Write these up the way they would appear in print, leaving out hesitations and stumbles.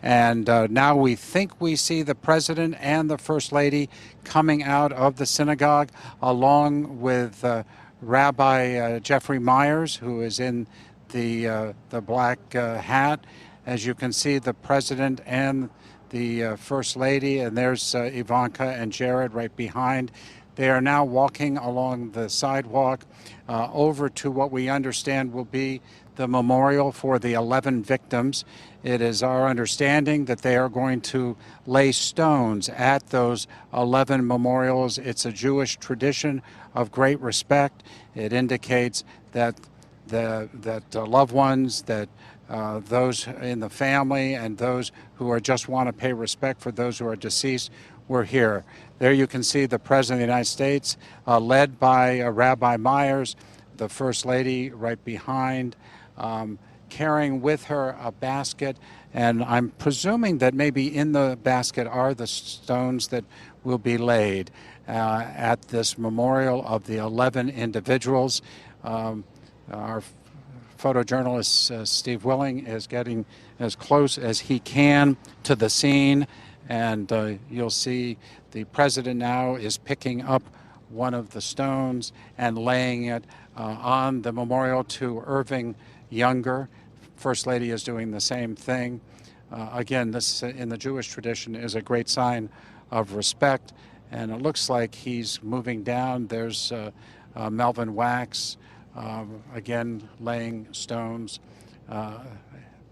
And now we think we see the president and the first lady coming out of the synagogue, along with Rabbi Jeffrey Myers, who is in the black hat. As you can see, the president and the first lady, and there's Ivanka and Jared right behind. They are now walking along the sidewalk over to what we understand will be the memorial for the 11 victims. It is our understanding that they are going to lay stones at those 11 memorials. It's a Jewish tradition of great respect. It indicates that loved ones, that those in the family and those who just want to pay respect for those who are deceased were here. There you can see the President of the United States, led by Rabbi Myers, the First Lady right behind, carrying with her a basket, and I'm presuming that maybe in the basket are the stones that will be laid at this memorial of the 11 individuals. Our photojournalist Steve Willing is getting as close as he can to the scene, and you'll see the president now is picking up one of the stones and laying it on the memorial to Irving Younger. First Lady is doing the same thing. Again, this in the Jewish tradition is a great sign of respect, and it looks like he's moving down. There's Melvin Wax, again laying stones,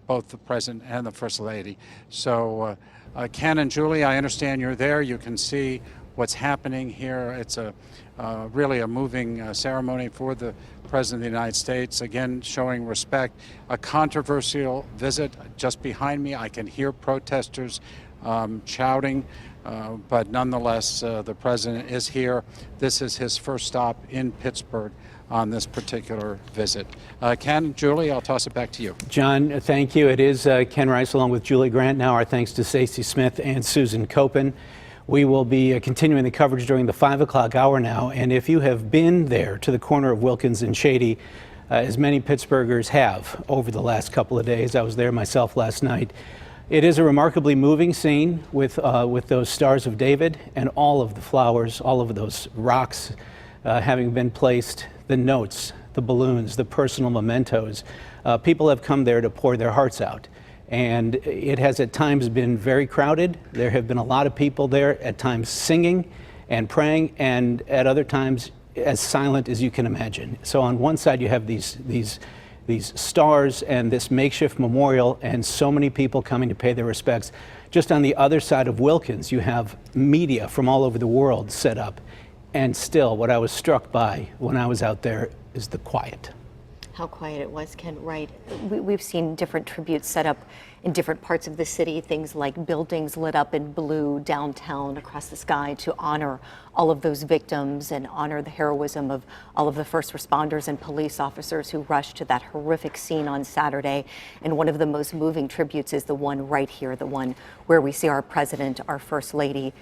both the president and the first lady. So Ken and Julie, I understand you're there. You can see what's happening here. It's really a moving ceremony for the President of the United States, again showing respect. A controversial visit just behind me. I can hear protesters shouting, but nonetheless the President is here. This is his first stop in Pittsburgh on this particular visit. Ken, Julie, I'll toss it back to you. John, thank you. It is Ken Rice along with Julie Grant. Now our thanks to Stacey Smith and Susan Copen. We will be continuing the coverage during the 5 o'clock hour now, and if you have been there to the corner of Wilkins and Shady, as many Pittsburghers have over the last couple of days, I was there myself last night. It is a remarkably moving scene with those Stars of David and all of the flowers, all of those rocks having been placed, the notes, the balloons, the personal mementos. People have come there to pour their hearts out. And it has at times been very crowded. There have been a lot of people there, at times singing and praying, and at other times as silent as you can imagine. So on one side you have these stars and this makeshift memorial and so many people coming to pay their respects. Just on the other side of Wilkins, you have media from all over the world set up. And still, what I was struck by when I was out there is the quiet. How quiet it was, Ken, right. We've seen different tributes set up in different parts of the city, things like buildings lit up in blue downtown across the sky to honor all of those victims and honor the heroism of all of the first responders and police officers who rushed to that horrific scene on Saturday. And one of the most moving tributes is the one right here, the one where we see our president, our first lady,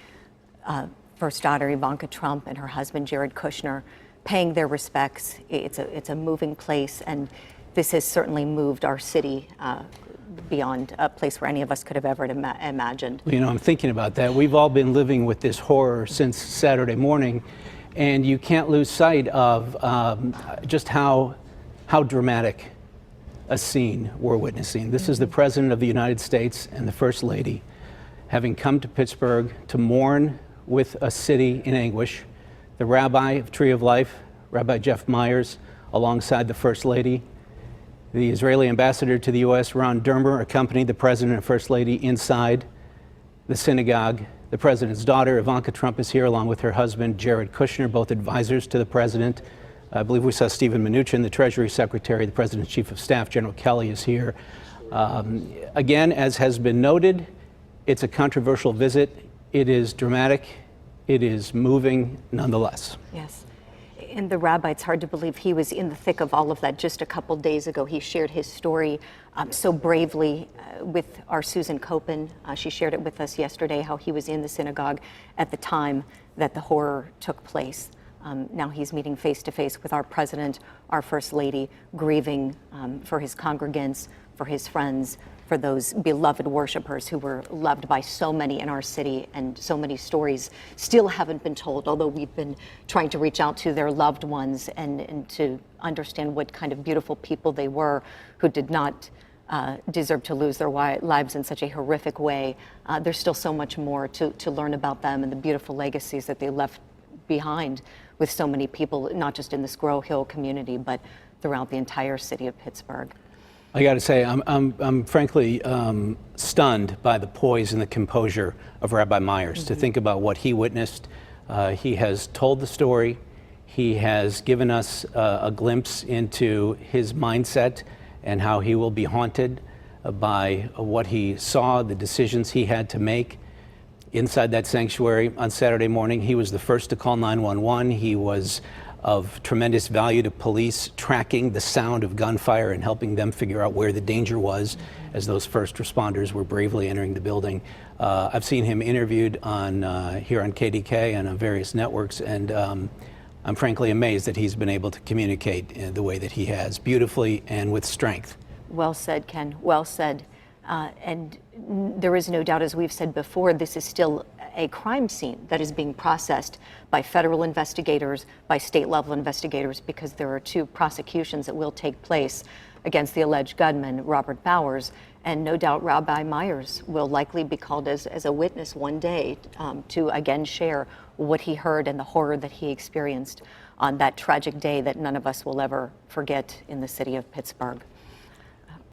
first daughter Ivanka Trump and her husband Jared Kushner paying their respects. It's a moving place, and this has certainly moved our city beyond a place where any of us could have ever imagined. You know, I'm thinking about that. We've all been living with this horror since Saturday morning, and you can't lose sight of just how dramatic a scene we're witnessing. This is the President of the United States and the First Lady having come to Pittsburgh to mourn with a city in anguish. The Rabbi of Tree of Life, Rabbi Jeff Myers, alongside the First Lady. The Israeli ambassador to the U.S., Ron Dermer, accompanied the President and First Lady inside the synagogue. The President's daughter, Ivanka Trump, is here along with her husband, Jared Kushner, both advisors to the President. I believe we saw Stephen Mnuchin, the Treasury Secretary, the President's Chief of Staff, General Kelly, is here. Again, as has been noted, it's a controversial visit. It is dramatic. It is moving nonetheless. Yes. And the rabbi, it's hard to believe he was in the thick of all of that just a couple days ago. He shared his story so bravely with our Susan Copen. She shared it with us yesterday, how he was in the synagogue at the time that the horror took place. Now he's meeting face to face with our president, our first lady, grieving for his congregants, for his friends, for those beloved worshipers who were loved by so many in our city, and so many stories still haven't been told, although we've been trying to reach out to their loved ones and to understand what kind of beautiful people they were who did not deserve to lose their lives in such a horrific way. There's still so much more to learn about them and the beautiful legacies that they left behind with so many people, not just in the Squirrel Hill community, but throughout the entire city of Pittsburgh. I got to say, I'm frankly stunned by the poise and the composure of Rabbi Myers. To think about what he witnessed. He has told the story. He has given us a glimpse into his mindset and how he will be haunted by what he saw, the decisions he had to make inside that sanctuary on Saturday morning. He was the first to call 911. He was of tremendous value to police, tracking the sound of gunfire and helping them figure out where the danger was as those first responders were bravely entering the building. I've seen him interviewed on here on KDK and on various networks, and I'm frankly amazed that he's been able to communicate the way that he has, beautifully and with strength. Well said, Ken, well said. And there is no doubt, as we've said before, this is still a crime scene that is being processed by federal investigators, by state level investigators, because there are 2 prosecutions that will take place against the alleged gunman, Robert Bowers. And no doubt Rabbi Myers will likely be called as a witness one day to again share what he heard and the horror that he experienced on that tragic day that none of us will ever forget in the city of Pittsburgh.